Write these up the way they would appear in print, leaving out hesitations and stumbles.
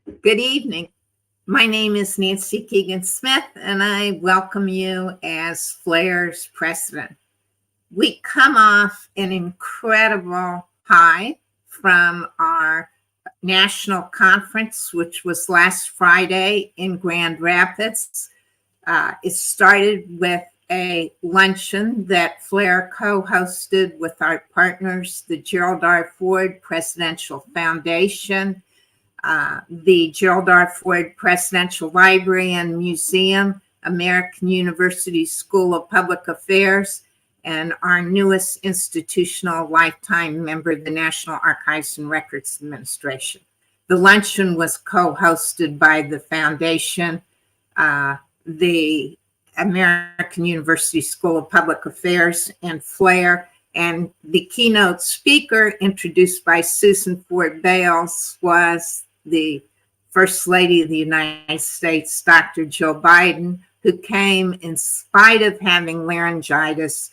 Good evening. My name is Nancy Keegan-Smith, and I welcome you as Flair's president. We come off an incredible high from our national conference, which was last Friday in Grand Rapids. It started with a luncheon that Flair co-hosted with our partners, the Gerald Ford Presidential Foundation, the Gerald Ford Presidential Library and Museum, American University School of Public Affairs, and our newest institutional lifetime member, the National Archives and Records Administration. The luncheon was co-hosted by the foundation, the American University School of Public Affairs, and Flair. And the keynote speaker, introduced by Susan Ford Bales, was the First Lady of the United States, Dr. Joe Biden, who came in spite of having laryngitis.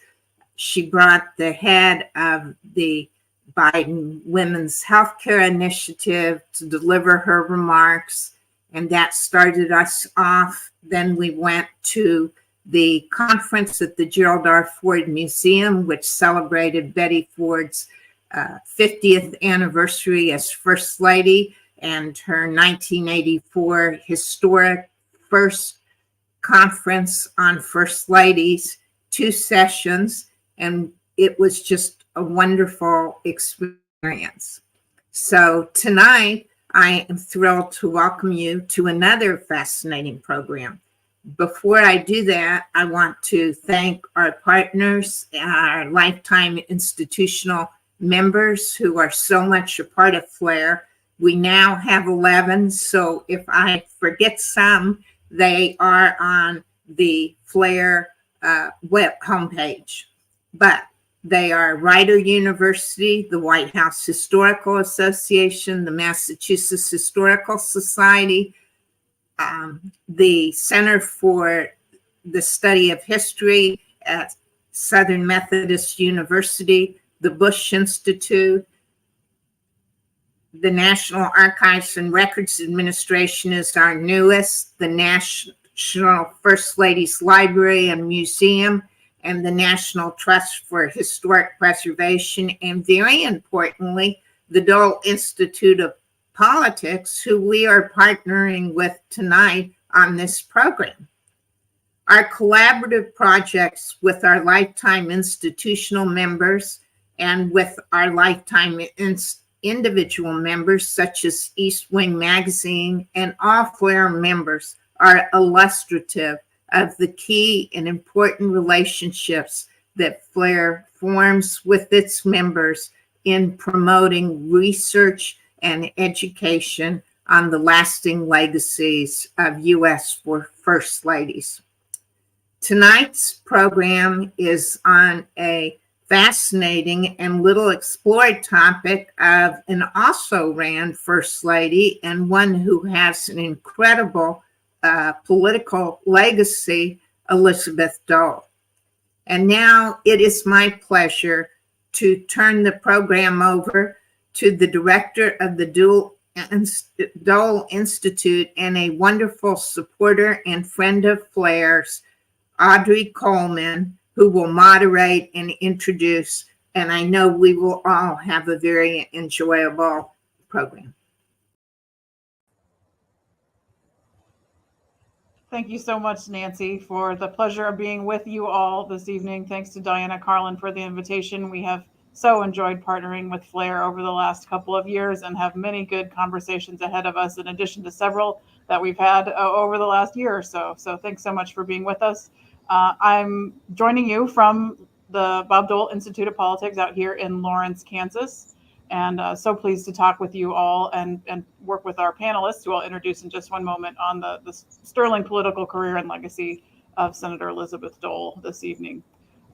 She brought the head of the Biden Women's Healthcare Initiative to deliver her remarks, and that started us off. Then we went to the conference at the Gerald Ford Museum, which celebrated Betty Ford's 50th anniversary as First Lady and her 1984 historic first conference on First Ladies, 2 sessions, and it was just a wonderful experience. So tonight, I am thrilled to welcome you to another fascinating program. Before I do that, I want to thank our partners, our lifetime institutional members who are so much a part of Flair. We now have 11, so if I forget some, they are on the Flair web homepage. But they are Rider University, the White House Historical Association, the Massachusetts Historical Society, the Center for the Study of History at Southern Methodist University, the Bush Institute. The National Archives and Records Administration is our newest, the National First Ladies Library and Museum, and the National Trust for Historic Preservation, and very importantly, the Dole Institute of Politics, who we are partnering with tonight on this program. Our collaborative projects with our lifetime institutional members and with our lifetime individual members, such as East Wing Magazine, and all Flair members, are illustrative of the key and important relationships that Flair forms with its members in promoting research and education on the lasting legacies of U.S. First Ladies. Tonight's program is on a fascinating and little explored topic of an also ran First Lady and one who has an incredible political legacy, Elizabeth Dole. And now it is my pleasure to turn the program over to the director of the Dole Institute and a wonderful supporter and friend of Flair's, Audrey Coleman, who will moderate and introduce, and I know we will all have a very enjoyable program. Thank you so much, Nancy, for the pleasure of being with you all this evening. Thanks to Diana Carlin for the invitation. We have so enjoyed partnering with Flair over the last couple of years and have many good conversations ahead of us, in addition to several that we've had over the last year or so. So thanks so much for being with us. I'm joining you from the Bob Dole Institute of Politics out here in Lawrence, Kansas, and so pleased to talk with you all and work with our panelists, who I'll introduce in just one moment, on the sterling political career and legacy of Senator Elizabeth Dole this evening.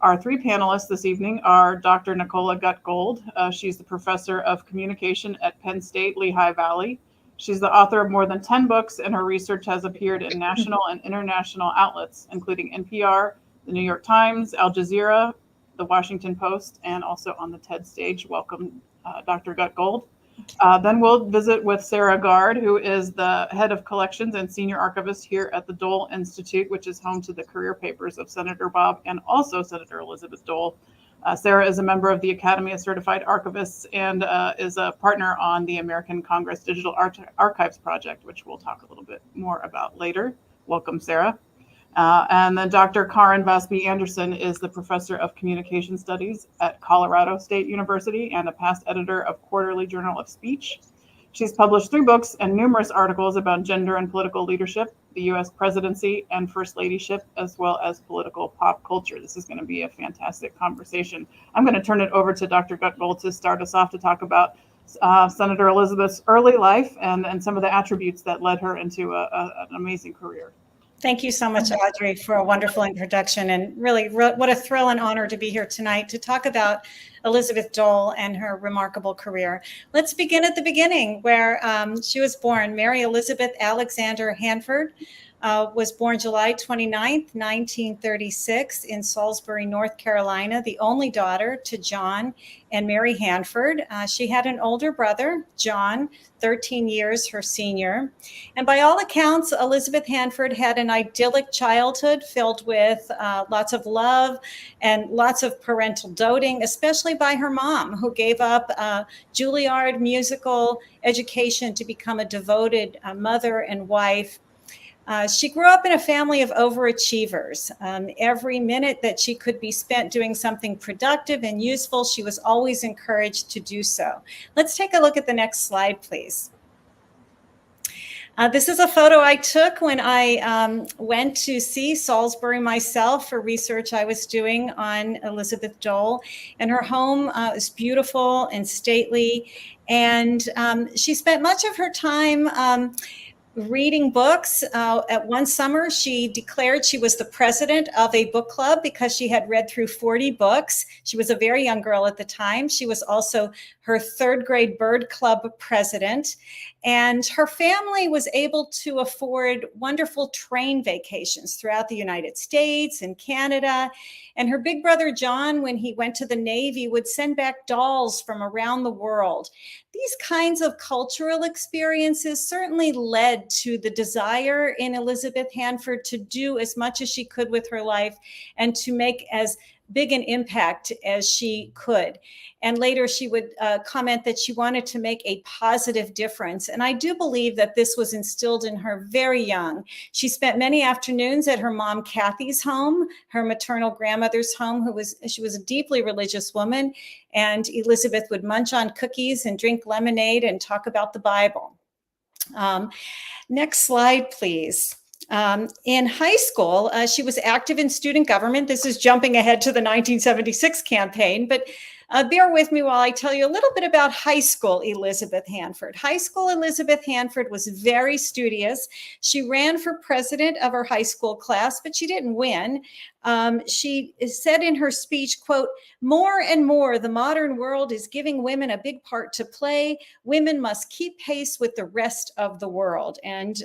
Our 3 panelists this evening are Dr. Nicola Gutgold. She's the professor of communication at Penn State Lehigh Valley. She's the author of more than 10 books, and her research has appeared in national and international outlets, including NPR, the New York Times, Al Jazeera, the Washington Post, and also on the TED stage. Welcome, Dr. Gutgold. Then we'll visit with Sarah Gard, who is the head of collections and senior archivist here at the Dole Institute, which is home to the career papers of Senator Bob and also Senator Elizabeth Dole. Sarah is a member of the Academy of Certified Archivists and is a partner on the American Congress Digital Archives Project, which we'll talk a little bit more about later. Welcome, Sarah. And then Dr. Karen Vasby Anderson is the professor of communication studies at Colorado State University and a past editor of Quarterly Journal of Speech. She's published 3 books and numerous articles about gender and political leadership, the US presidency, and first ladyship, as well as political pop culture. This is going to be a fantastic conversation. I'm going to turn it over to Dr. Gutgold to start us off to talk about Senator Elizabeth's early life and some of the attributes that led her into an amazing career. Thank you so much, Audrey, for a wonderful introduction. And really, what a thrill and honor to be here tonight to talk about Elizabeth Dole and her remarkable career. Let's begin at the beginning, where she was born. Mary Elizabeth Alexander Hanford was born July 29th, 1936 in Salisbury, North Carolina, the only daughter to John and Mary Hanford. She had an older brother, John, 13 years her senior. And by all accounts, Elizabeth Hanford had an idyllic childhood filled with lots of love and lots of parental doting, especially by her mom, who gave up Juilliard musical education to become a devoted mother and wife. She grew up in a family of overachievers. Every minute that she could be spent doing something productive and useful, she was always encouraged to do so. Let's take a look at the next slide, please. This is a photo I took when I went to see Salisbury myself for research I was doing on Elizabeth Dole. And her home is beautiful and stately. And she spent much of her time reading books. At one summer, she declared she was the president of a book club because she had read through 40 books. She was a very young girl at the time. She was also her 3rd grade bird club president. And her family was able to afford wonderful train vacations throughout the United States and Canada. And her big brother, John, when he went to the Navy, would send back dolls from around the world. These kinds of cultural experiences certainly led to the desire in Elizabeth Hanford to do as much as she could with her life and to make as big an impact as she could. And later she would comment that she wanted to make a positive difference. And I do believe that this was instilled in her very young. She spent many afternoons at her mom Kathy's home, her maternal grandmother's home, she was a deeply religious woman. And Elizabeth would munch on cookies and drink lemonade and talk about the Bible. Next slide, please. In high school, she was active in student government. This is jumping ahead to the 1976 campaign, but bear with me while I tell you a little bit about high school Elizabeth Hanford. High school Elizabeth Hanford was very studious. She ran for president of her high school class, but she didn't win. She said in her speech, quote, "More and more, the modern world is giving women a big part to play. Women must keep pace with the rest of the world." And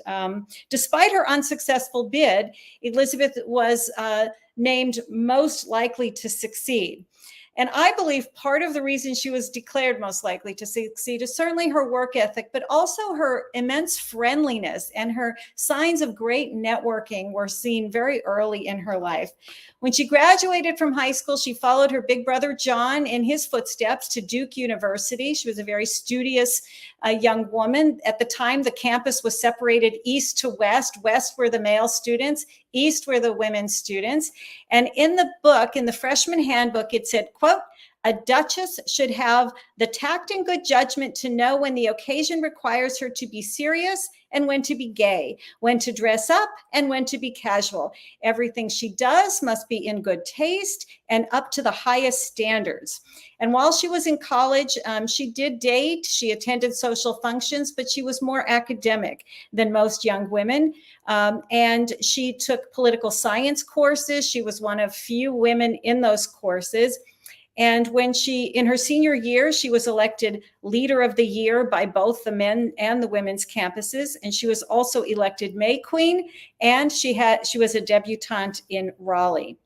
despite her unsuccessful bid, Elizabeth was named most likely to succeed. And I believe part of the reason she was declared most likely to succeed is certainly her work ethic, but also her immense friendliness and her signs of great networking were seen very early in her life. When she graduated from high school, she followed her big brother, John, in his footsteps to Duke University. She was a very studious young woman. At the time, the campus was separated east to west. West were the male students, east were the women students. And in the book, in the freshman handbook, it said, quote, "A duchess should have the tact and good judgment to know when the occasion requires her to be serious and when to be gay, when to dress up and when to be casual. Everything she does must be in good taste and up to the highest standards." And while she was in college, she did date, she attended social functions, but she was more academic than most young women. And she took political science courses. She was one of few women in those courses. And when in her senior year, she was elected Leader of the Year by both the men and the women's campuses. And she was also elected May Queen, and she was a debutante in Raleigh.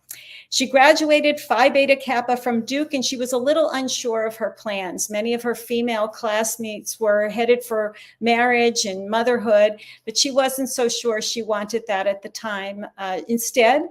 She graduated Phi Beta Kappa from Duke, and she was a little unsure of her plans. Many of her female classmates were headed for marriage and motherhood, but she wasn't so sure she wanted that at the time. Instead,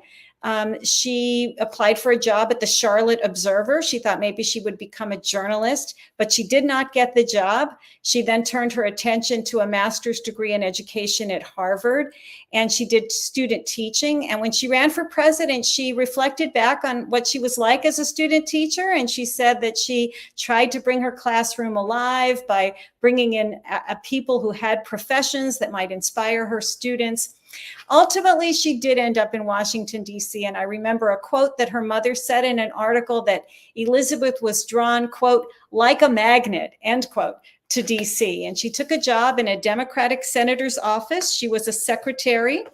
she applied for a job at the Charlotte Observer. She thought maybe she would become a journalist, but she did not get the job. She then turned her attention to a master's degree in education at Harvard, and she did student teaching. And when she ran for president, she reflected back on what she was like as a student teacher. And she said that she tried to bring her classroom alive by bringing in people who had professions that might inspire her students. Ultimately, she did end up in Washington, D.C. And I remember a quote that her mother said in an article that Elizabeth was drawn, quote, like a magnet, end quote, to D.C. And she took a job in a Democratic senator's office. She was a secretary.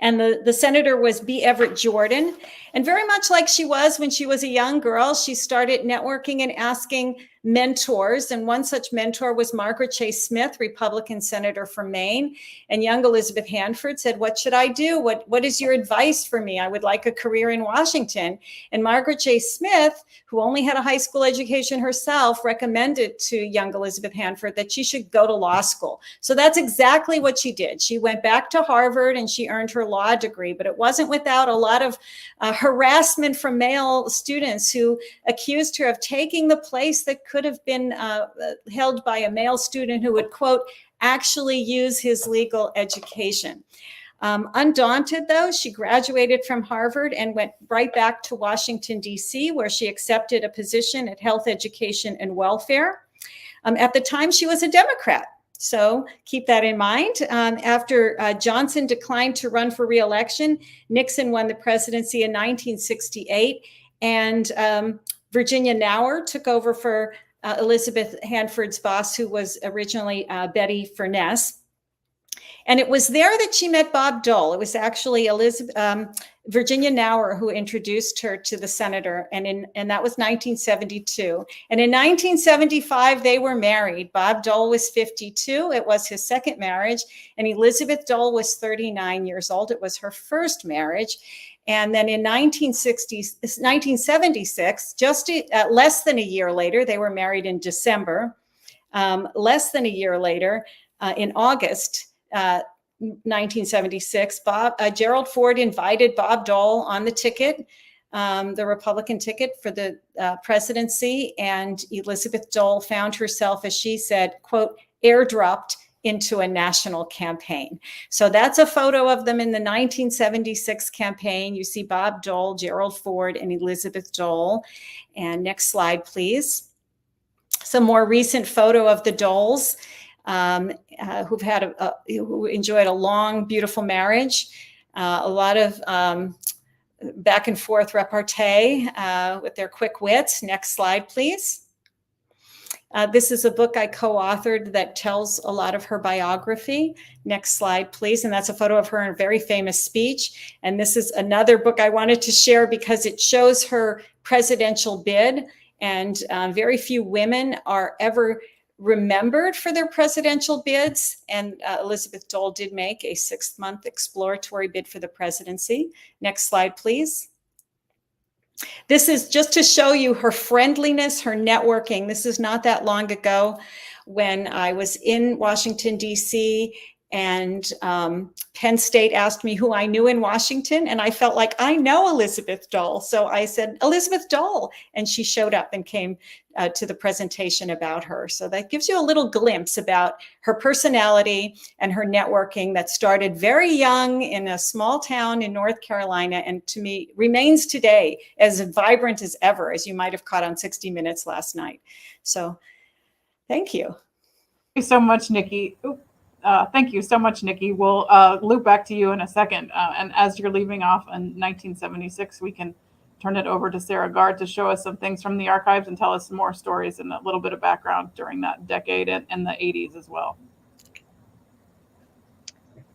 And the senator was B. Everett Jordan. And very much like she was when she was a young girl, she started networking and asking mentors. And one such mentor was Margaret Chase Smith, Republican senator from Maine. And young Elizabeth Hanford said, what should I do? What is your advice for me? I would like a career in Washington. And Margaret Chase Smith, who only had a high school education herself, recommended to young Elizabeth Hanford that she should go to law school. So that's exactly what she did. She went back to Harvard and she earned her law degree, but it wasn't without a lot of harassment from male students who accused her of taking the place that could have been held by a male student who would, quote, actually use his legal education. Undaunted, though, she graduated from Harvard and went right back to Washington, D.C., where she accepted a position at Health, Education, and Welfare. At the time, she was a Democrat. So keep that in mind. After Johnson declined to run for re-election, Nixon won the presidency in 1968, and Virginia Nauer took over for Elizabeth Hanford's boss, who was originally Betty Furness. And it was there that she met Bob Dole. It was actually Virginia Nauer who introduced her to the senator, and that was 1972. And in 1975, they were married. Bob Dole was 52. It was his second marriage. And Elizabeth Dole was 39 years old. It was her first marriage. And then in 1976, just less than a year later, they were married in December. Less than a year later, in August 1976, Gerald Ford invited Bob Dole on the ticket, the Republican ticket for the presidency, and Elizabeth Dole found herself, as she said, quote, airdropped into a national campaign. So that's a photo of them in the 1976 campaign. You see Bob Dole, Gerald Ford, and Elizabeth Dole. And next slide, please. Some more recent photo of the Doles, who enjoyed a long, beautiful marriage, a lot of back and forth repartee with their quick wits. Next slide, please. This is a book I co-authored that tells a lot of her biography. Next slide, please. And that's a photo of her in a very famous speech. And this is another book I wanted to share because it shows her presidential bid. And very few women are ever remembered for their presidential bids. And Elizabeth Dole did make a 6-month exploratory bid for the presidency. Next slide, please. This is just to show you her friendliness, her networking. This is not that long ago when I was in Washington, D.C., and Penn State asked me who I knew in Washington, and I felt like I know Elizabeth Dole. So I said, Elizabeth Dole, and she showed up and came to the presentation about her. So that gives you a little glimpse about her personality and her networking that started very young in a small town in North Carolina, and to me remains today as vibrant as ever, as you might have caught on 60 Minutes last night. So thank you. Thank you so much, Nikki. Thank you so much, Nikki. We'll loop back to you in a second. And as you're leaving off in 1976, we can turn it over to Sarah Gard to show us some things from the archives and tell us some more stories and a little bit of background during that decade and the 80s as well.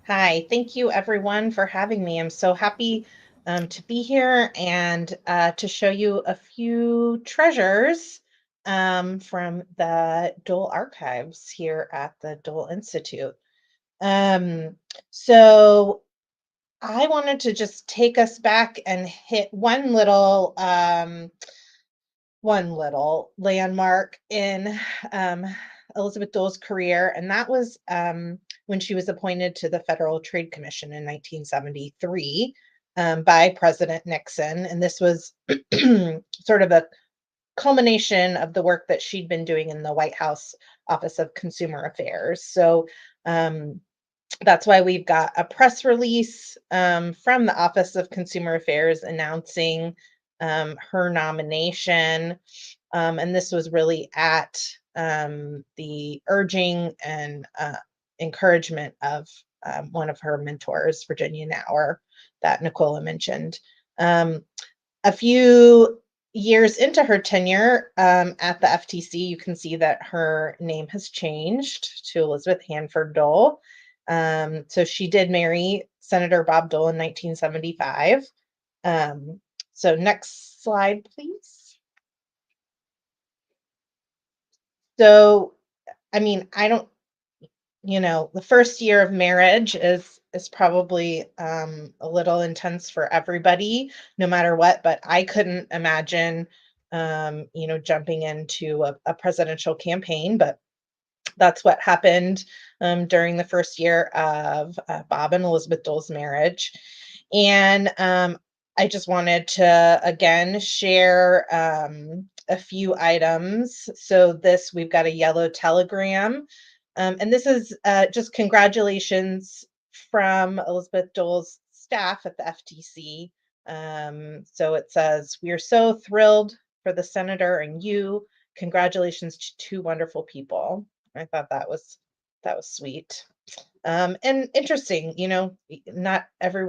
Hi, thank you everyone for having me. I'm so happy to be here and to show you a few treasures from the Dole Archives here at the Dole Institute. So I wanted to just take us back and hit one little landmark in Elizabeth Dole's career, and that was when she was appointed to the Federal Trade Commission in 1973 by President Nixon. And this was sort of a culmination of the work that she'd been doing in the White House Office of Consumer Affairs. So that's why we've got a press release from the Office of Consumer Affairs announcing her nomination. And this was really at the urging and encouragement of one of her mentors, Virginia Nauer, that Nicola mentioned. A few years into her tenure at the FTC, you can see that her name has changed to Elizabeth Hanford Dole. So she did marry Senator Bob Dole in 1975. So next slide, please. So, I mean, I don't, the first year of marriage is probably a little intense for everybody, no matter what, but I couldn't imagine, jumping into a presidential campaign, but that's what happened during the first year of Bob and Elizabeth Dole's marriage. And I just wanted to, again, share a few items. So we've got a yellow telegram. And this is just congratulations from Elizabeth Dole's staff at the FTC. So it says, "We are so thrilled for the senator and you. Congratulations to two wonderful people." I thought that was sweet. And interesting, not every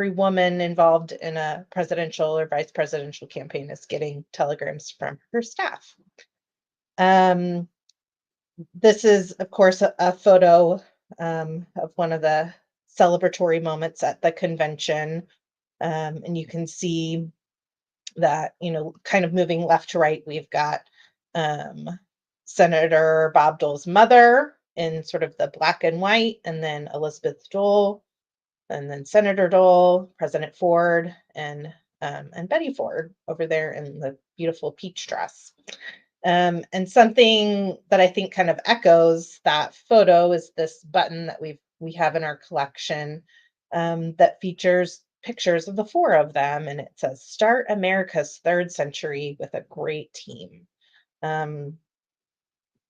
woman involved in a presidential or vice presidential campaign is getting telegrams from her staff. This is, of course, a photo of one of the celebratory moments at the convention. And you can see that, kind of moving left to right, we've got Senator Bob Dole's mother in sort of the black and white, and then Elizabeth Dole, and then Senator Dole, President Ford, and Betty Ford over there in the beautiful peach dress. And something that I think kind of echoes that photo is this button that we have in our collection that features pictures of the four of them, and it says, "Start America's third century with a great team."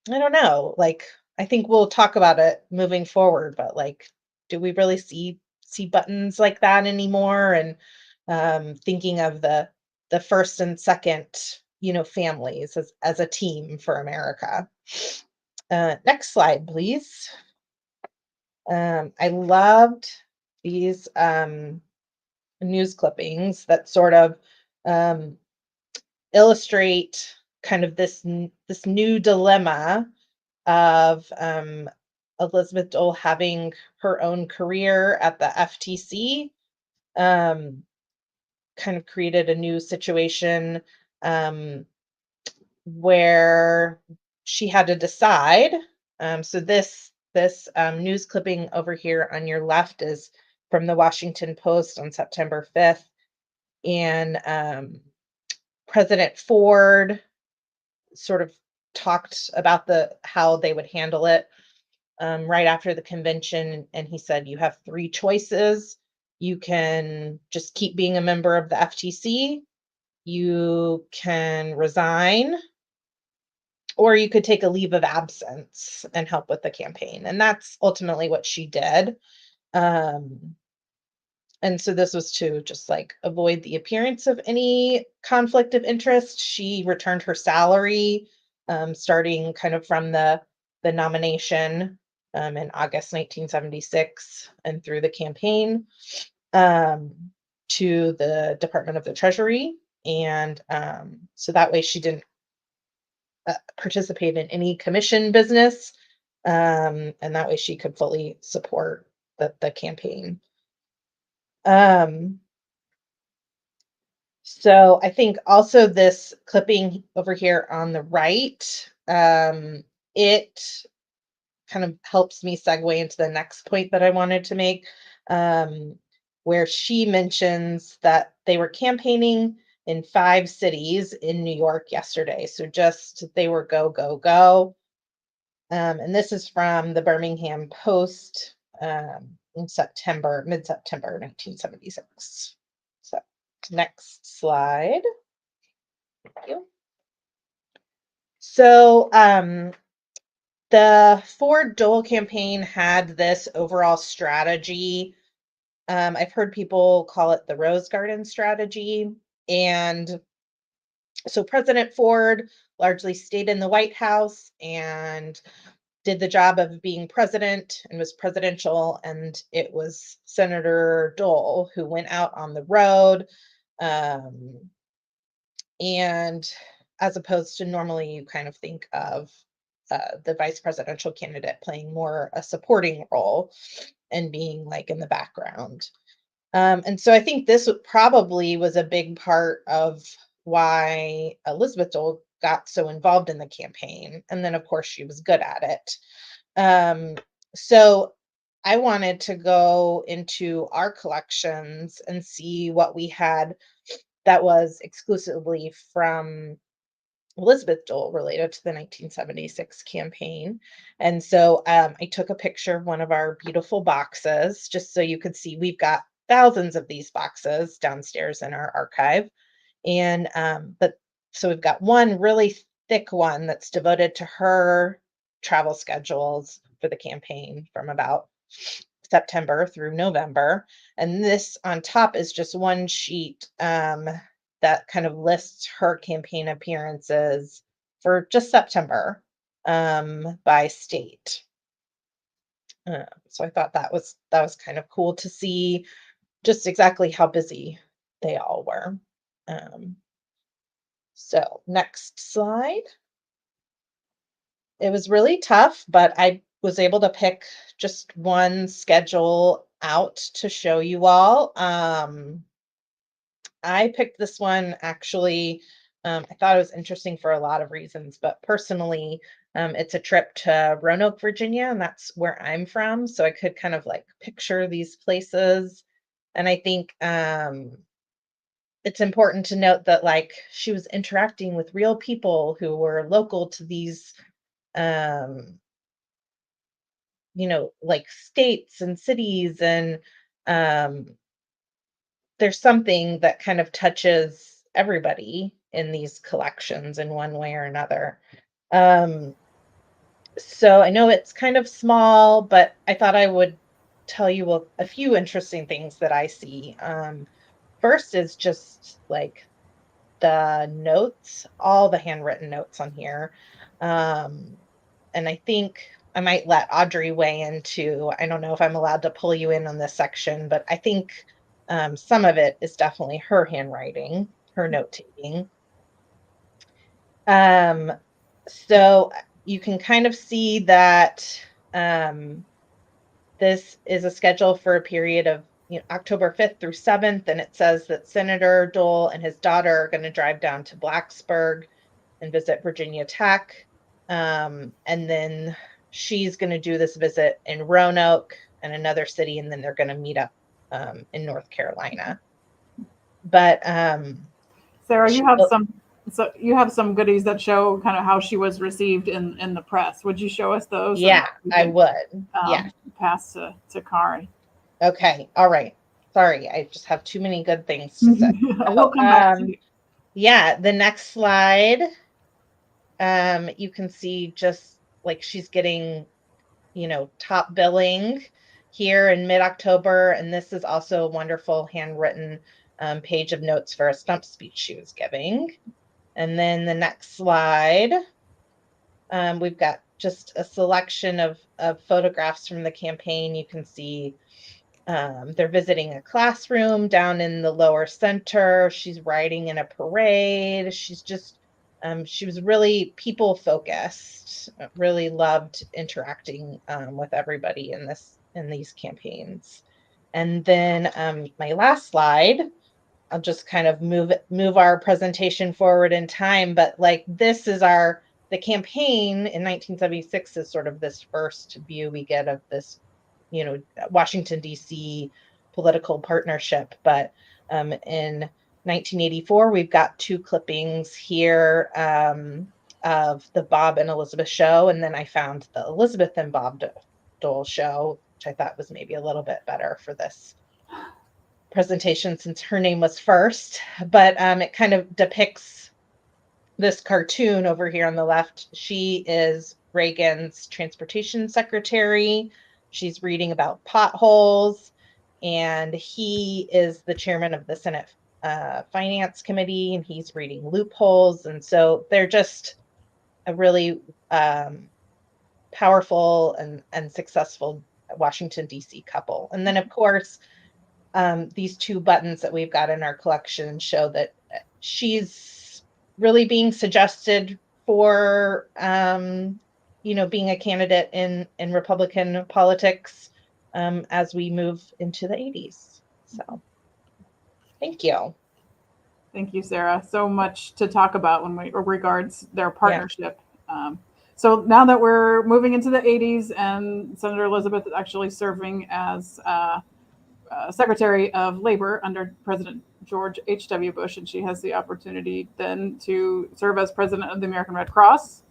I don't know, I think we'll talk about it moving forward, but do we really see buttons like that anymore? And thinking of the first and second, families as a team for America. Next slide, please. I loved these news clippings that sort of illustrate kind of this new dilemma of Elizabeth Dole having her own career at the FTC. Kind of created a new situation where she had to decide. So this news clipping over here on your left is from the Washington Post on September 5th. And President Ford sort of talked about how they would handle it right after the convention. And he said, "You have three choices. You can just keep being a member of the FTC. You can resign, or you could take a leave of absence and help with the campaign." And that's ultimately what she did. And so this was to just avoid the appearance of any conflict of interest. She returned her salary, starting kind of from the nomination in August 1976 and through the campaign, to the Department of the Treasury. And so that way she didn't participate in any commission business. And that way she could fully support the campaign. So I think also this clipping over here on the right, it kind of helps me segue into the next point that I wanted to make, where she mentions that they were campaigning in 5 cities in New York yesterday. So just they were go, go, go. And this is from the Birmingham Post in September, mid-September 1976. So next slide. Thank you. So the Ford Dole campaign had this overall strategy. I've heard people call it the Rose Garden strategy. And so President Ford largely stayed in the White House and did the job of being president and was presidential. And it was Senator Dole who went out on the road. And as opposed to normally you kind of think of the vice presidential candidate playing more a supporting role and being like in the background. And so I think this probably was a big part of why Elizabeth Dole got so involved in the campaign. And then, of course, she was good at it. So I wanted to go into our collections and see what we had that was exclusively from Elizabeth Dole related to the 1976 campaign. And so I took a picture of one of our beautiful boxes just so you could see we've got thousands of these boxes downstairs in our archive. And so we've got one really thick one that's devoted to her travel schedules for the campaign from about September through November. And this on top is just one sheet that kind of lists her campaign appearances for just September by state. So I thought that was kind of cool to see just exactly how busy they all were. So next slide. It was really tough, but I was able to pick just one schedule out to show you all. I picked this one actually. I thought it was interesting for a lot of reasons, but personally, it's a trip to Roanoke, Virginia, and that's where I'm from. So I could kind of like picture these places. And I think it's important to note that like she was interacting with real people who were local to these like states and cities, and there's something that kind of touches everybody in these collections in one way or another. So I know it's kind of small, but I thought I would tell you a few interesting things that I see. First is just like the notes, all the handwritten notes on here. And I think I might let Audrey weigh in too. I don't know if I'm allowed to pull you in on this section, but I think some of it is definitely her handwriting, her note taking. So you can kind of see that this is a schedule for a period of October 5th through 7th, and it says that Senator Dole and his daughter are going to drive down to Blacksburg and visit Virginia Tech. And then she's going to do this visit in Roanoke and another city, and then they're going to meet up in North Carolina. But Sarah, you have some goodies that show kind of how she was received in the press. Would you show us those? Yeah, I would. Yeah. Pass to Kari. Okay. All right. Sorry, I just have too many good things to say. We'll come back to you. Yeah, the next slide. You can see just like she's getting, top billing here in mid-October. And this is also a wonderful handwritten page of notes for a stump speech she was giving. And then the next slide, we've got just a selection of photographs from the campaign. You can see they're visiting a classroom down in the lower center. She's riding in a parade. She's just, she was really people focused, really loved interacting with everybody in these campaigns. And then my last slide, I'll just kind of move our presentation forward in time, but like this is our the campaign in 1976 is sort of this first view we get of this, Washington, D.C. political partnership. But in 1984, we've got 2 clippings here of the Bob and Elizabeth show. And then I found the Elizabeth and Bob Dole show, which I thought was maybe a little bit better for this presentation since her name was first. But it kind of depicts this cartoon over here on the left. She is Reagan's transportation secretary. She's reading about potholes, and he is the chairman of the Senate Finance Committee, and he's reading loopholes. And so they're just a really powerful and successful Washington, D.C. couple. And then, of course, these 2 buttons that we've got in our collection show that she's really being suggested for, being a candidate in Republican politics as we move into the 80s. So thank you. Thank you, Sarah. So much to talk about when we regards their partnership. Yeah. So now that we're moving into the 80s and Senator Elizabeth is actually serving as Secretary of Labor under President George H.W. Bush, and she has the opportunity then to serve as president of the American Red Cross.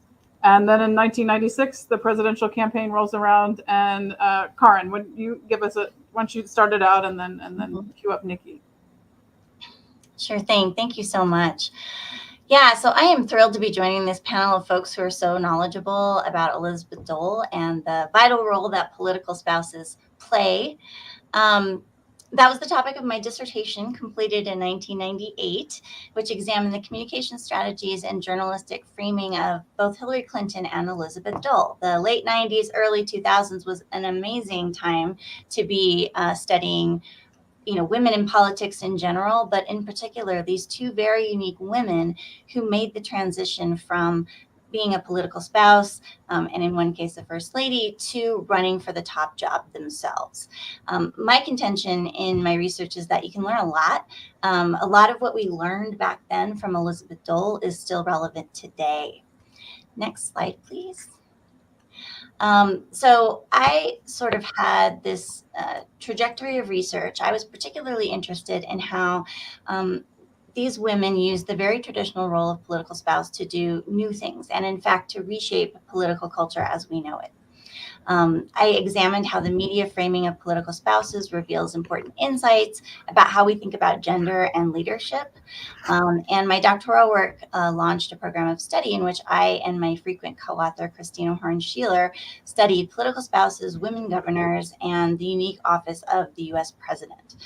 And then in 1996, the presidential campaign rolls around, and Karin, would you give us once you started out, and then cue up Nikki? Sure thing. Thank you so much. Yeah, so I am thrilled to be joining this panel of folks who are so knowledgeable about Elizabeth Dole and the vital role that political spouses play. That was the topic of my dissertation, completed in 1998, which examined the communication strategies and journalistic framing of both Hillary Clinton and Elizabeth Dole. The late 90s, early 2000s was an amazing time to be studying women in politics in general, but in particular, these 2 very unique women who made the transition from being a political spouse, and in one case, the first lady, to running for the top job themselves. My contention in my research is that you can learn a lot. A lot of what we learned back then from Elizabeth Dole is still relevant today. Next slide, please. So I sort of had this trajectory of research. I was particularly interested in how these women used the very traditional role of political spouse to do new things, and in fact, to reshape political culture as we know it. I examined how the media framing of political spouses reveals important insights about how we think about gender and leadership. And my doctoral work launched a program of study in which I and my frequent co-author, Christina Horn-Schieler, studied political spouses, women governors, and the unique office of the US President.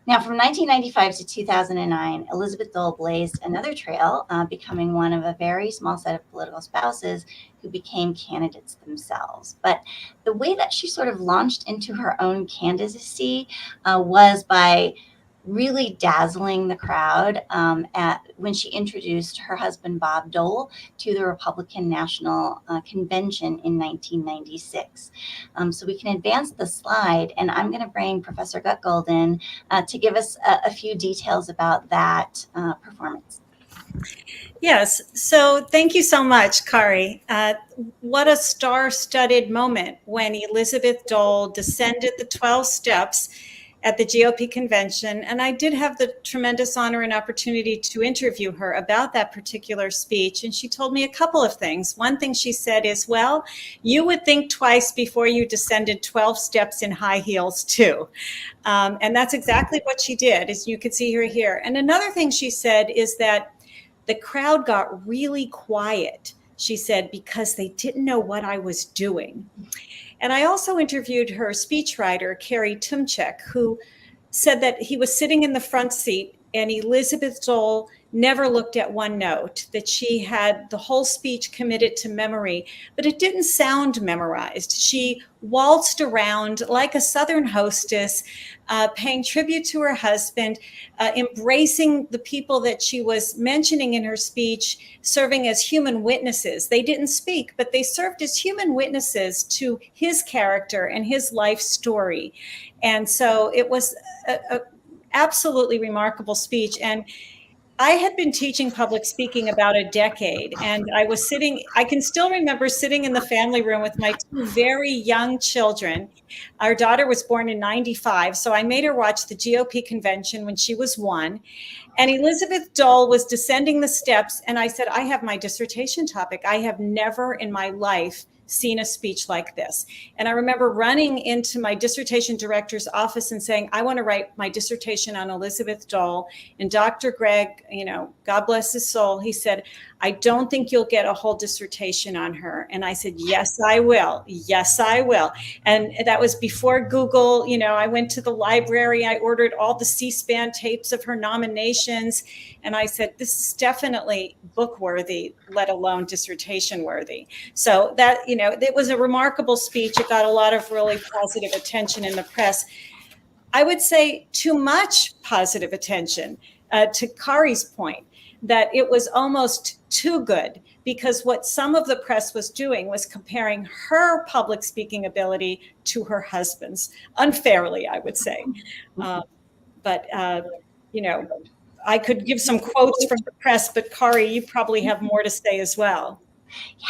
Now, from 1995 to 2009, Elizabeth Dole blazed another trail, becoming one of a very small set of political spouses who became candidates themselves. But the way that she sort of launched into her own candidacy was by really dazzling the crowd when she introduced her husband, Bob Dole, to the Republican National Convention in 1996. So we can advance the slide, and I'm going to bring Professor Gutgold in to give us a few details about that performance. Yes. So thank you so much, Kari. What a star-studded moment when Elizabeth Dole descended the 12 steps at the GOP convention. And I did have the tremendous honor and opportunity to interview her about that particular speech. And she told me a couple of things. One thing she said is, well, you would think twice before you descended 12 steps in high heels too. And that's exactly what she did, as you can see her here. And another thing she said is that the crowd got really quiet, she said, because they didn't know what I was doing. And I also interviewed her speechwriter, Carrie Tumchek, who said that he was sitting in the front seat and Elizabeth Dole never looked at one note, that she had the whole speech committed to memory, but it didn't sound memorized. She waltzed around like a Southern hostess, paying tribute to her husband, embracing the people that she was mentioning in her speech, serving as human witnesses. They didn't speak, but they served as human witnesses to his character and his life story. And so it was a absolutely remarkable speech. And I had been teaching public speaking about a decade, and I can still remember sitting in the family room with my two very young children. Our daughter was born in 95, so I made her watch the GOP convention when she was 1. And Elizabeth Dole was descending the steps, and I said, I have my dissertation topic. I have never in my life seen a speech like this. And I remember running into my dissertation director's office and saying, I want to write my dissertation on Elizabeth Dole. And Dr. Greg, God bless his soul, he said, I don't think you'll get a whole dissertation on her. And I said, yes, I will. Yes, I will. And that was before Google. I went to the library. I ordered all the C-SPAN tapes of her nominations. And I said, this is definitely book worthy, let alone dissertation worthy. So that, it was a remarkable speech. It got a lot of really positive attention in the press. I would say too much positive attention, to Kari's point, that it was almost too good, because what some of the press was doing was comparing her public speaking ability to her husband's, unfairly, I would say. But I could give some quotes from the press, but Kari, you probably have more to say as well.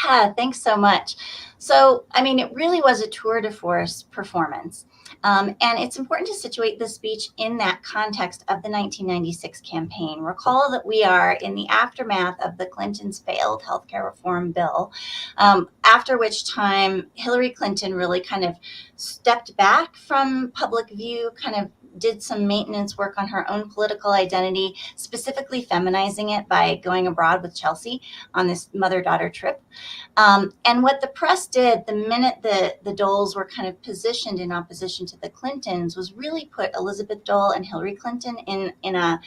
Yeah, thanks so much. So, it really was a tour de force performance. And it's important to situate this speech in that context of the 1996 campaign. Recall that we are in the aftermath of the Clintons' failed healthcare reform bill, after which time Hillary Clinton really kind of stepped back from public view, kind of did some maintenance work on her own political identity, specifically feminizing it by going abroad with Chelsea on this mother-daughter trip. And what the press did the minute the Doles were kind of positioned in opposition to the Clintons was really put Elizabeth Dole and Hillary Clinton in a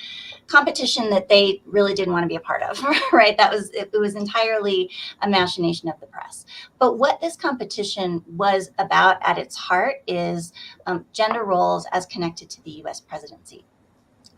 competition that they really didn't want to be a part of, right? It was entirely a machination of the press. But what this competition was about at its heart is gender roles as connected to the US presidency.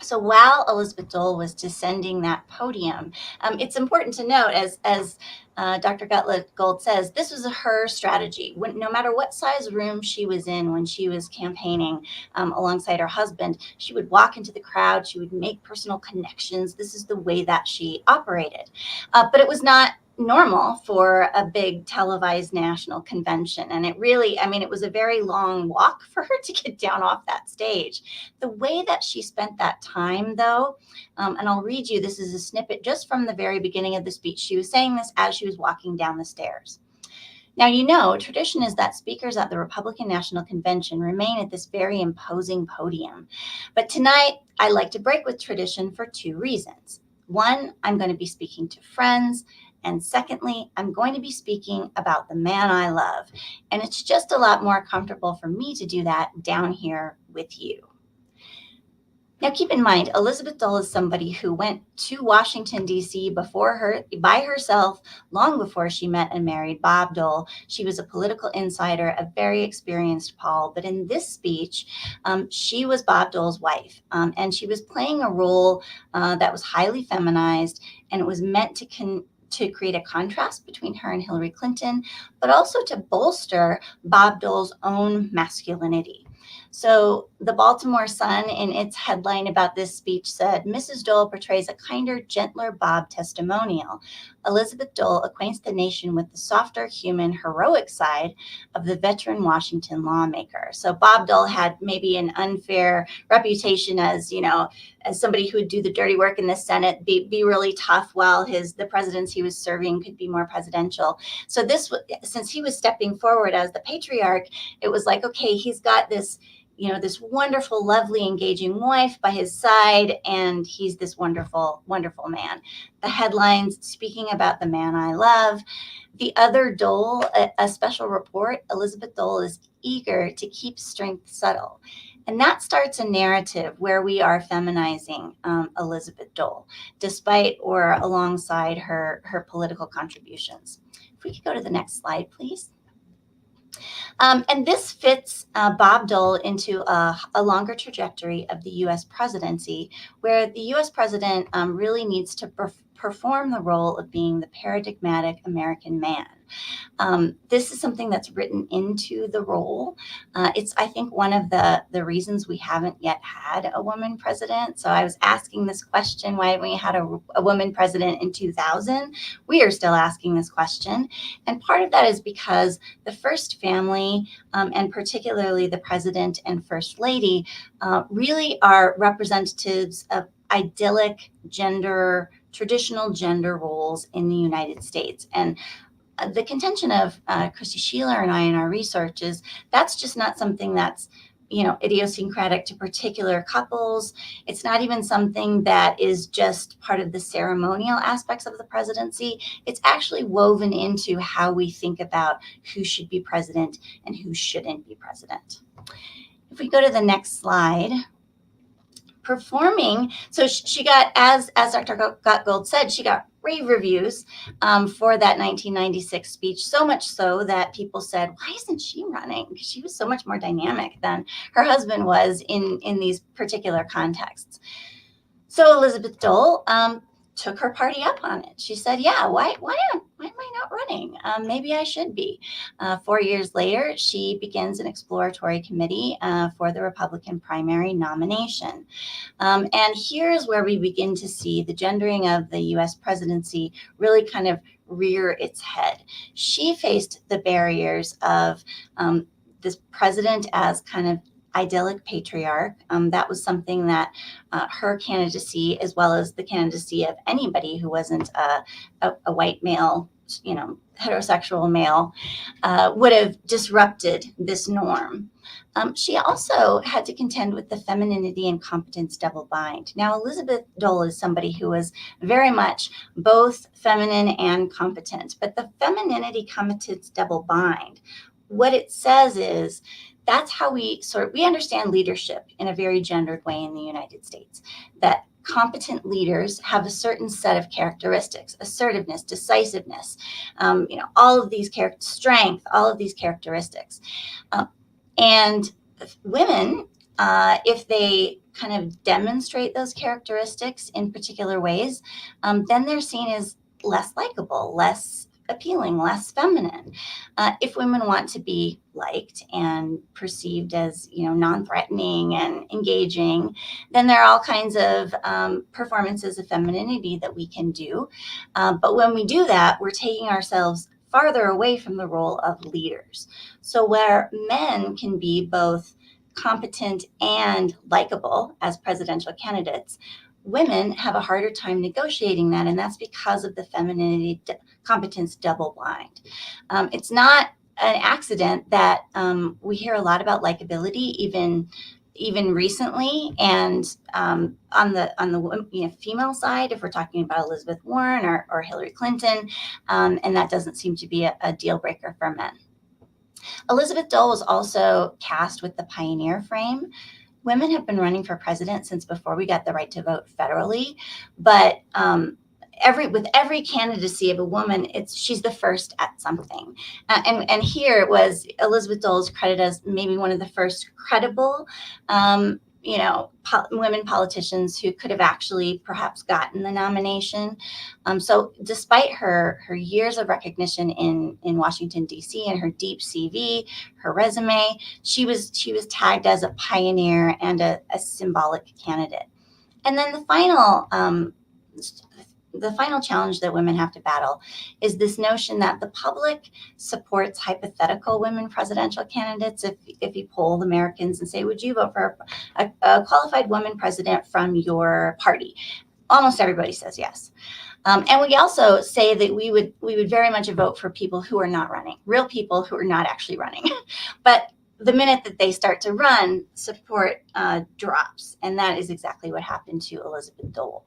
So while Elizabeth Dole was descending that podium, it's important to note, as Dr. Gold says, this was her strategy. No matter what size room she was in when she was campaigning alongside her husband, she would walk into the crowd, she would make personal connections. This is the way that she operated. But it was not normal for a big televised national convention. And it really, it was a very long walk for her to get down off that stage. The way that she spent that time, though, and I'll read you, this is a snippet just from the very beginning of the speech. She was saying this as she was walking down the stairs. Now, tradition is that speakers at the Republican National Convention remain at this very imposing podium. But tonight, I like to break with tradition for 2 reasons. One, I'm going to be speaking to friends. And secondly, I'm going to be speaking about the man I love. And it's just a lot more comfortable for me to do that down here with you. Now, keep in mind, Elizabeth Dole is somebody who went to Washington, D.C. by herself, long before she met and married Bob Dole. She was a political insider, a very experienced Paul. But in this speech, she was Bob Dole's wife. And she was playing a role that was highly feminized, and it was meant to create a contrast between her and Hillary Clinton, but also to bolster Bob Dole's own masculinity. So the Baltimore Sun, in its headline about this speech, said, Mrs. Dole portrays a kinder, gentler Bob testimonial. Elizabeth Dole acquaints the nation with the softer, human, heroic side of the veteran Washington lawmaker. So Bob Dole had maybe an unfair reputation as somebody who would do the dirty work in the Senate, be really tough, while the presidents he was serving could be more presidential. So since he was stepping forward as the patriarch, it was like, okay, he's got this wonderful, lovely, engaging wife by his side, and he's this wonderful, wonderful man. The headlines speaking about the man I love. The other Dole, a special report, Elizabeth Dole is eager to keep strength subtle. And that starts a narrative where we are feminizing Elizabeth Dole, despite or alongside her political contributions. If we could go to the next slide, please. And this fits Bob Dole into a longer trajectory of the US presidency, where the US president really needs to perform the role of being the paradigmatic American man. This is something that's written into the role. It's, I think, one of the reasons we haven't yet had a woman president. So I was asking this question, why we had a woman president in 2000? We are still asking this question. And part of that is because the first family, and particularly the president and first lady, really are representatives of idyllic traditional gender roles in the United States. And the contention of Christy Sheeler and I in our research is that's just not something that's, idiosyncratic to particular couples. It's not even something that is just part of the ceremonial aspects of the presidency. It's actually woven into how we think about who should be president and who shouldn't be president. If we go to the next slide. Performing, so she got, as Dr. Gold said, she got rave reviews for that 1996 speech, so much so that people said, why isn't she running? Because she was so much more dynamic than her husband was in these particular contexts. So Elizabeth Dole took her party up on it. She said, yeah, why am I not running? Maybe I should be. 4 years later, she begins an exploratory committee for the Republican primary nomination. And here's where we begin to see the gendering of the US presidency really kind of rear its head. She faced the barriers of this president as kind of idyllic patriarch. That was something that her candidacy, as well as the candidacy of anybody who wasn't a white male, heterosexual male, would have disrupted this norm. She also had to contend with the femininity and competence double bind. Now, Elizabeth Dole is somebody who was very much both feminine and competent, but the femininity competence double bind, what it says is, that's how we understand leadership in a very gendered way in the United States, that competent leaders have a certain set of characteristics: assertiveness, decisiveness, all of these strength, all of these characteristics. And women, if they kind of demonstrate those characteristics in particular ways, then they're seen as less likable, less appealing, less feminine. If women want to be liked and perceived as, non-threatening and engaging, then there are all kinds of performances of femininity that we can do. But when we do that, we're taking ourselves farther away from the role of leaders. So where men can be both competent and likable as presidential candidates, women have a harder time negotiating that, and that's because of the femininity competence double bind. It's not an accident that we hear a lot about likability, even recently, and on the female side, if we're talking about Elizabeth Warren or Hillary Clinton, and that doesn't seem to be a deal breaker for men. Elizabeth Dole was also cast with the pioneer frame. Women have been running for president since before we got the right to vote federally, but with every candidacy of a woman, she's the first at something. And here it was Elizabeth Dole's credited as maybe one of the first credible, women politicians who could have actually perhaps gotten the nomination. So despite her years of recognition in Washington, D.C., and her deep CV, her resume, she was tagged as a pioneer and a symbolic candidate. And then the final challenge that women have to battle is this notion that the public supports hypothetical women presidential candidates. If you poll Americans and say, would you vote for a qualified woman president from your party? Almost everybody says yes. And we also say that we would very much vote for people who are not running, real people who are not actually running. But the minute that they start to run, support drops. And that is exactly what happened to Elizabeth Dole.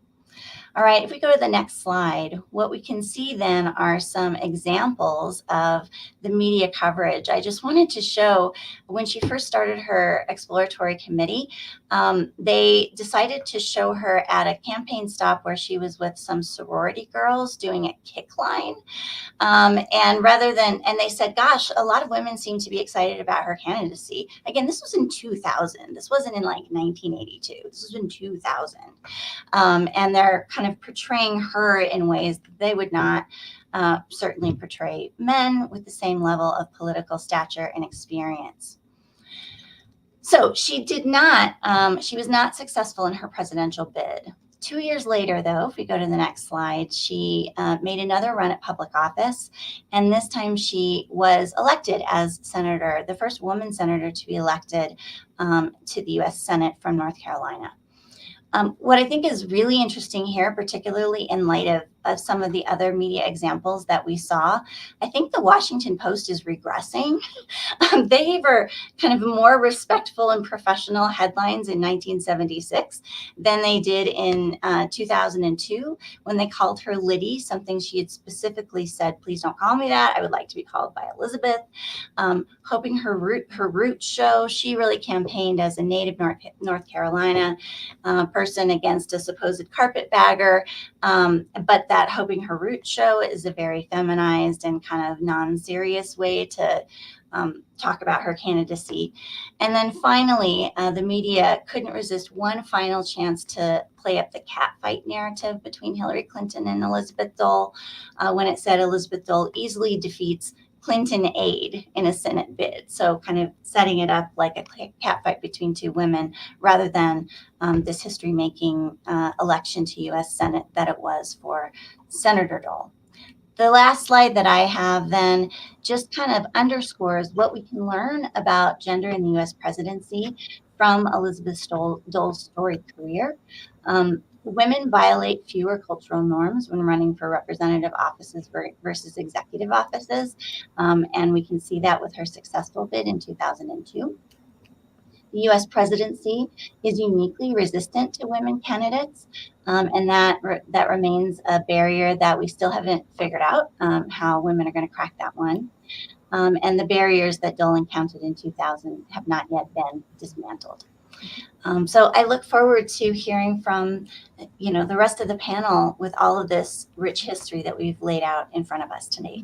All right, if we go to the next slide, what we can see then are some examples of the media coverage. I just wanted to show when she first started her exploratory committee, they decided to show her at a campaign stop where she was with some sorority girls doing a kickline. And they said, gosh, a lot of women seem to be excited about her candidacy. Again, this was in 2000. This wasn't in like 1982. This was in 2000. And they're kind kind of portraying her in ways that they would not certainly portray men with the same level of political stature and experience. So she was not successful in her presidential bid. 2 years later, though, if we go to the next slide, she made another run at public office. And this time she was elected as senator, the first woman senator to be elected to the US Senate from North Carolina. What I think is really interesting here, particularly in light of some of the other media examples that we saw, I think the Washington Post is regressing. They were kind of more respectful and professional headlines in 1976 than they did in 2002 when they called her Liddy, something she had specifically said, please don't call me that. I would like to be called by Elizabeth. Hoping her roots show. She really campaigned as a native North Carolina person against a supposed carpetbagger, but that hoping her roots show is a very feminized and kind of non-serious way to talk about her candidacy. And then finally, the media couldn't resist one final chance to play up the catfight narrative between Hillary Clinton and Elizabeth Dole when it said Elizabeth Dole easily defeats Clinton aide in a Senate bid. So kind of setting it up like a catfight between two women rather than this history-making election to US Senate that it was for Senator Dole. The last slide that I have then just kind of underscores what we can learn about gender in the US presidency from Elizabeth Dole's storied career. Women violate fewer cultural norms when running for representative offices versus executive offices. And we can see that with her successful bid in 2002. The US presidency is uniquely resistant to women candidates, and that remains a barrier that we still haven't figured out how women are going to crack that one. And the barriers that Dole encountered in 2000 have not yet been dismantled. So I look forward to hearing from, the rest of the panel with all of this rich history that we've laid out in front of us today.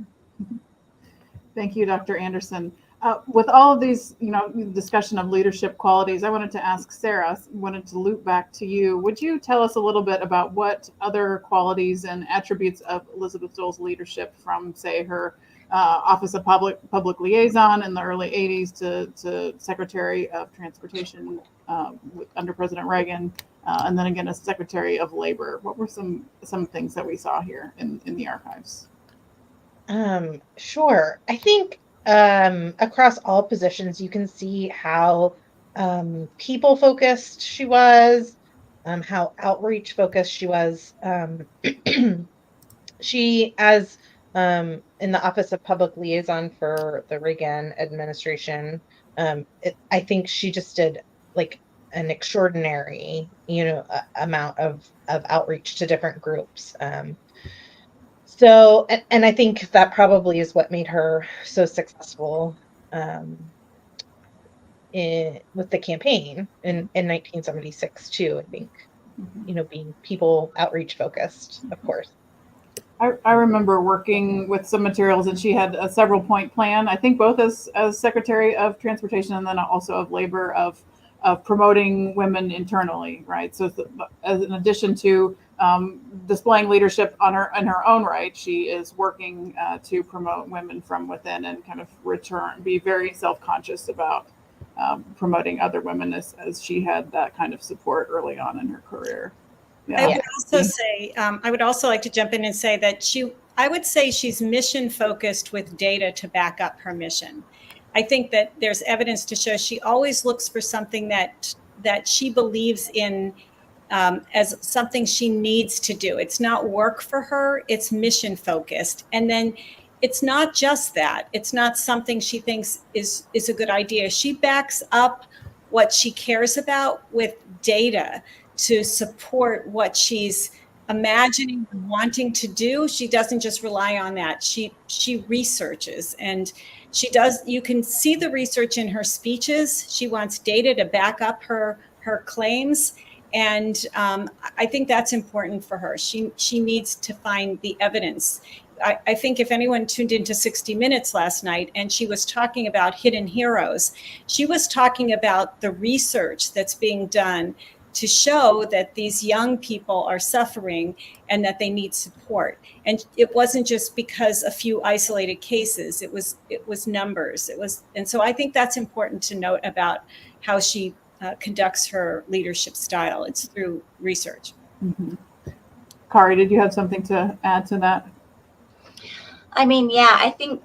Thank you, Dr. Anderson. With all of these, discussion of leadership qualities, I wanted to ask Sarah, wanted to loop back to you. Would you tell us a little bit about what other qualities and attributes of Elizabeth Dole's leadership from, say, her Office of Public Liaison in the early 80s to Secretary of Transportation under President Reagan, and then again as Secretary of Labor? What were some things that we saw here in the archives? Sure. I think across all positions, you can see how people focused she was, how outreach focused she was. She, as in the Office of Public Liaison for the Reagan administration, I think she just did like an extraordinary, amount of outreach to different groups. So, and I think that probably is what made her so successful with the campaign in 1976 too. I think, being people outreach focused, of course. I remember working with some materials, and she had a several point plan, I think both as Secretary of Transportation and then also of Labor, of promoting women internally, right? So as in addition to displaying leadership in her own right, she is working to promote women from within and kind of be very self-conscious about promoting other women as she had that kind of support early on in her career. Yeah. I would also like to jump in and say that I would say she's mission focused with data to back up her mission. I think that there's evidence to show she always looks for something that she believes in as something she needs to do. It's not work for her, it's mission focused. And then it's not just that. It's not something she thinks is a good idea. She backs up what she cares about with data to support what she's imagining, wanting to do. She doesn't just rely on that. She researches, and she does. You can see the research in her speeches. She wants data to back up her claims, and I think that's important for her. She needs to find the evidence. I think if anyone tuned into 60 Minutes last night and she was talking about hidden heroes, she was talking about the research that's being done to show that these young people are suffering and that they need support. And it wasn't just because a few isolated cases, it was numbers. And so I think that's important to note about how she conducts her leadership style. It's through research. Mm-hmm. Kari, did you have something to add to that? I mean, yeah, I think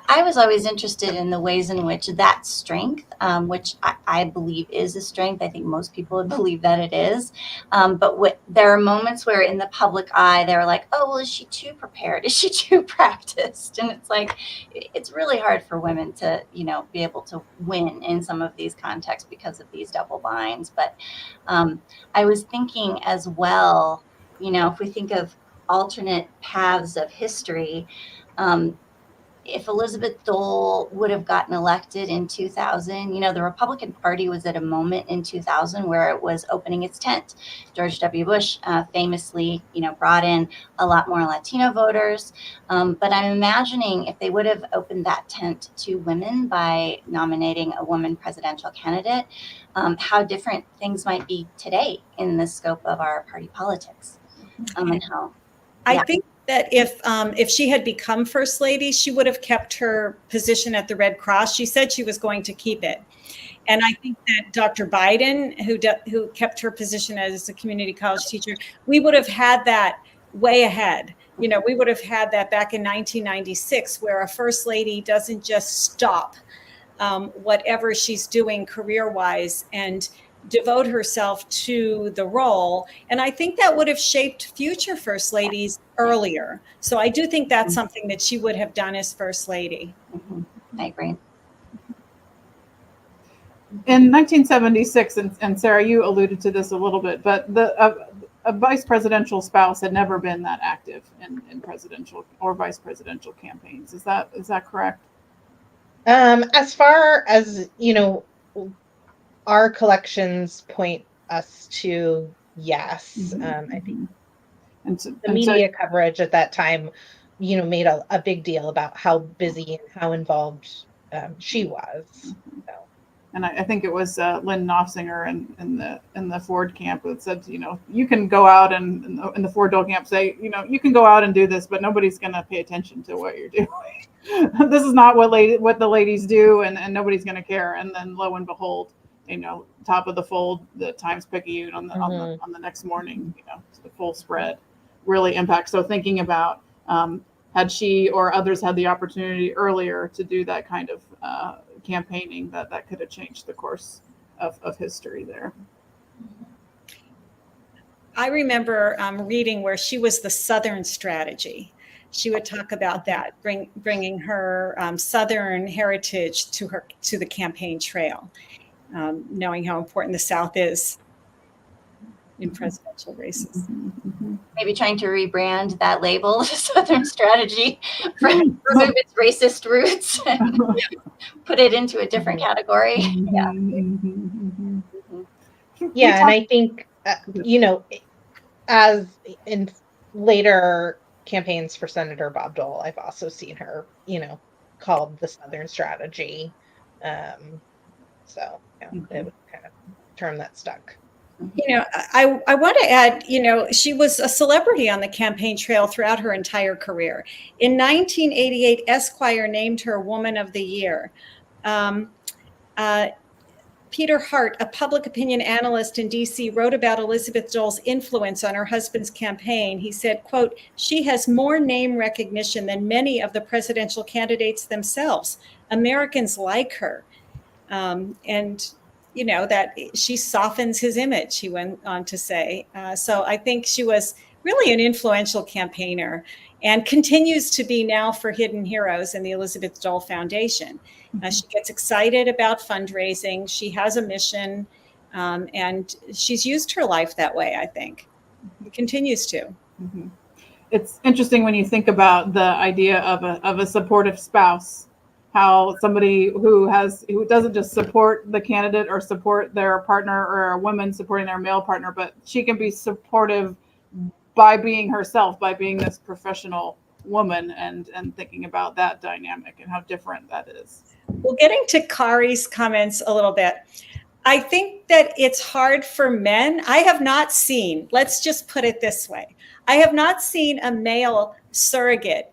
I was always interested in the ways in which that strength, which I believe is a strength. I think most people would believe that it is. But there are moments where in the public eye, they're like, oh, well, is she too prepared? Is she too practiced? And it's like, it's really hard for women to, be able to win in some of these contexts because of these double binds. But I was thinking as well, if we think of alternate paths of history, if Elizabeth Dole would have gotten elected in 2000, the Republican Party was at a moment in 2000 where it was opening its tent. George W. Bush famously, brought in a lot more Latino voters. But I'm imagining if they would have opened that tent to women by nominating a woman presidential candidate, how different things might be today in the scope of our party politics. And how, I think that if she had become First Lady, she would have kept her position at the Red Cross. She said she was going to keep it. And I think that Dr. Biden, who kept her position as a community college teacher, we would have had that way ahead. We would have had that back in 1996, where a First Lady doesn't just stop whatever she's doing career-wise and devote herself to the role. And I think that would have shaped future First Ladies earlier. So I do think that's something that she would have done as First Lady. Mm-hmm. I agree. In 1976, and Sarah, you alluded to this a little bit, but a vice presidential spouse had never been that active in presidential or vice presidential campaigns. Is that correct? As far as, our collections point us to, yes. Mm-hmm. I think the media coverage at that time, made a big deal about how busy and how involved she was. Mm-hmm. So. And I think it was Lynn Nofsinger in the Ford camp that said, you can go out and in the Ford Dole camp say, you can go out and do this, but nobody's going to pay attention to what you're doing. This is not what the ladies do, and nobody's going to care. And then lo and behold, top of the fold, the Times-Picayune on the next morning, the full spread really impacts. So thinking about had she or others had the opportunity earlier to do that kind of campaigning, that could have changed the course of history there. I remember reading where she was the Southern strategy. She would talk about that, bringing her Southern heritage to the campaign trail, knowing how important the South is in presidential races. Maybe trying to rebrand that label, the Southern strategy, remove its racist roots and put it into a different category. Yeah, and I think, as in later campaigns for Senator Bob Dole, I've also seen her, called the Southern strategy. So it was kind of a term that stuck. I want to add, she was a celebrity on the campaign trail throughout her entire career. In 1988, Esquire named her Woman of the Year. Peter Hart, a public opinion analyst in DC, wrote about Elizabeth Dole's influence on her husband's campaign. He said, quote, "She has more name recognition than many of the presidential candidates themselves. Americans like her." And that she softens his image, he went on to say. So I think she was really an influential campaigner and continues to be now for Hidden Heroes and the Elizabeth Dole Foundation. She gets excited about fundraising. She has a mission, and she's used her life that way, I think. Continues to. Mm-hmm. It's interesting when you think about the idea of a supportive spouse, how somebody who doesn't just support the candidate or support their partner, or a woman supporting their male partner, but she can be supportive by being herself, by being this professional woman, and thinking about that dynamic and how different that is. Well, getting to Kari's comments a little bit, I think that it's hard for men. I have not seen, let's just put it this way, I have not seen a male surrogate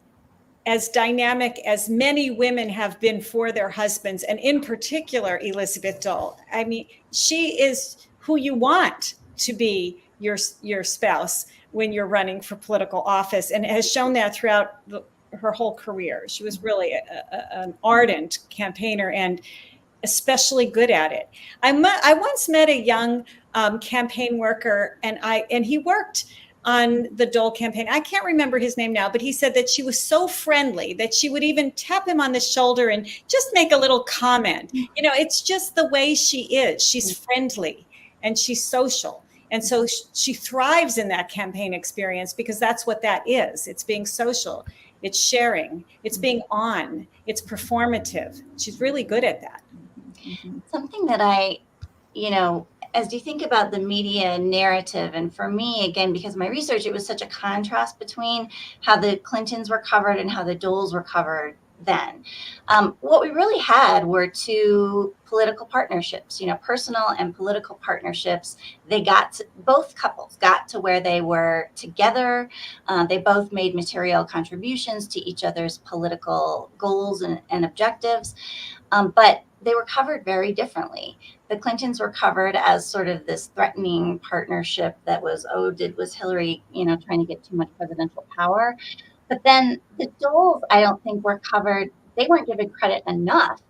as dynamic as many women have been for their husbands, and in particular, Elizabeth Dole. I mean, she is who you want to be your spouse when you're running for political office, and has shown that throughout her whole career. She was really an ardent campaigner and especially good at it. I once met a young campaign worker, and he worked on the Dole campaign. I can't remember his name now, but he said that she was so friendly that she would even tap him on the shoulder and just make a little comment. You know, it's just the way she is. She's friendly and she's social. And so she thrives in that campaign experience because that's what that is. It's being social, it's sharing, it's being on, it's performative. She's really good at that. Something that as you think about the media narrative, and for me, again, because of my research, it was such a contrast between how the Clintons were covered and how the Doles were covered then. What we really had were two political partnerships, personal and political partnerships. Both couples got to where they were together. They both made material contributions to each other's political goals and objectives. But they were covered very differently. The Clintons were covered as sort of this threatening partnership that was Hillary, trying to get too much presidential power. But then the Doles, I don't think were covered. They weren't given credit enough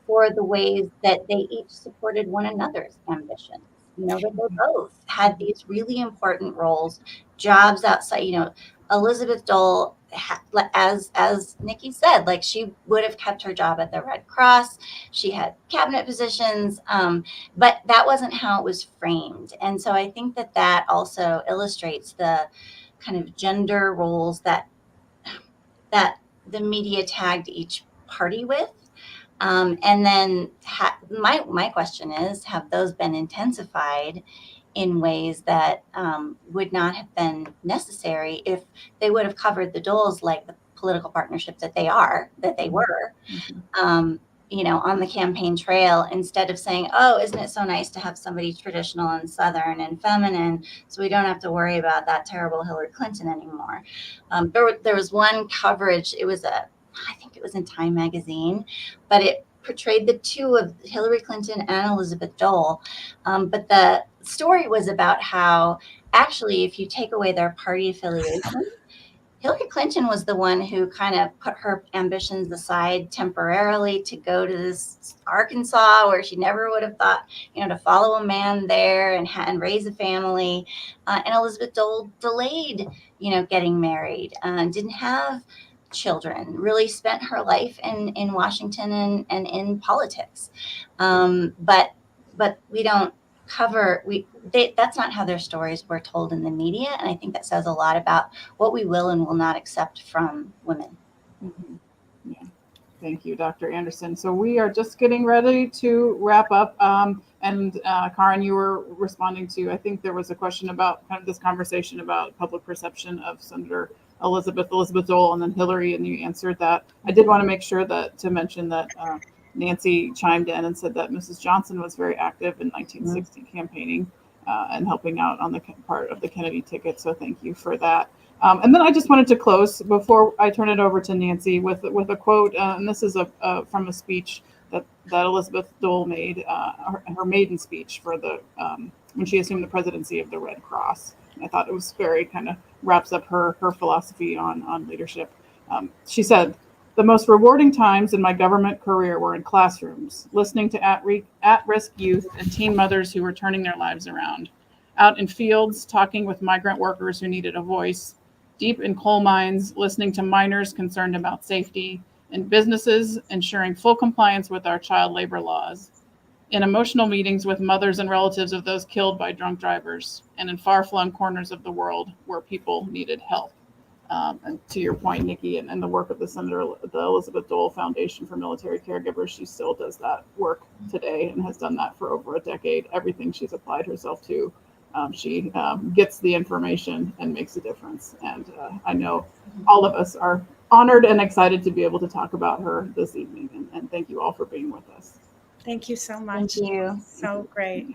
for the ways that they each supported one another's ambitions. That they both had these really important roles, jobs outside, Elizabeth Dole, as Nikki said, like she would have kept her job at the Red Cross. She had cabinet positions, but that wasn't how it was framed. And so I think that also illustrates the kind of gender roles that the media tagged each party with. And then my question is, have those been intensified in ways that would not have been necessary if they would have covered the Doles like the political partnership that they were, on the campaign trail, instead of saying, oh, isn't it so nice to have somebody traditional and Southern and feminine, so we don't have to worry about that terrible Hillary Clinton anymore. There was one coverage, I think it was in Time magazine, but it portrayed the two of Hillary Clinton and Elizabeth Dole. But the story was about how actually, if you take away their party affiliation, Hillary Clinton was the one who kind of put her ambitions aside temporarily to go to this Arkansas, where she never would have thought, to follow a man there and raise a family. And Elizabeth Dole delayed, getting married, didn't have children, really spent her life in Washington and in politics. But we don't that's not how their stories were told in the media. And I think that says a lot about what we will and will not accept from women. Mm-hmm. Yeah. Thank you, Dr. Anderson. So we are just getting ready to wrap up. And Karen, you were responding to, I think there was a question about kind of this conversation about public perception of Senator Elizabeth Dole and then Hillary, and you answered that. I did want to make sure to mention that Nancy chimed in and said that Mrs. Johnson was very active in 1960 campaigning and helping out on the part of the Kennedy ticket. So thank you for that. And then I just wanted to close before I turn it over to Nancy with a quote, and this is from a speech that Elizabeth Dole made, her maiden speech for when she assumed the presidency of the Red Cross. And I thought it was very kind of wraps up her philosophy on leadership. She said, "The most rewarding times in my government career were in classrooms, listening to at-risk youth and teen mothers who were turning their lives around, out in fields, talking with migrant workers who needed a voice, deep in coal mines, listening to miners concerned about safety, in businesses, ensuring full compliance with our child labor laws, in emotional meetings with mothers and relatives of those killed by drunk drivers, and in far-flung corners of the world where people needed help." And to your point, Nikki, and the work of the Elizabeth Dole Foundation for Military Caregivers, she still does that work today and has done that for over a decade. Everything she's applied herself to, she gets the information and makes a difference. And I know all of us are honored and excited to be able to talk about her this evening. And thank you all for being with us. Thank you so much. Thank you. So great.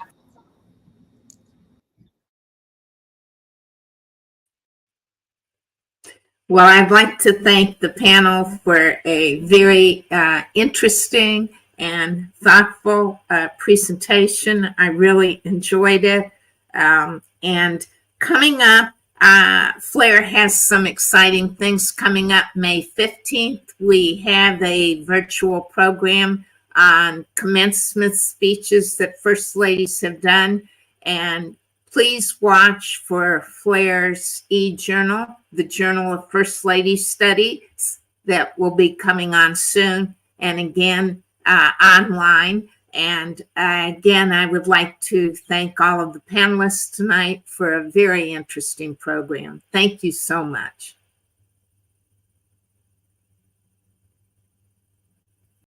Well, I'd like to thank the panel for a very interesting and thoughtful presentation. I really enjoyed it. And coming up, Flair has some exciting things coming up. May 15th, we have a virtual program on commencement speeches that First Ladies have done. And please watch for Flair's e-journal, the Journal of First Lady Studies, that will be coming on soon, and again, online. And again, I would like to thank all of the panelists tonight for a very interesting program. Thank you so much.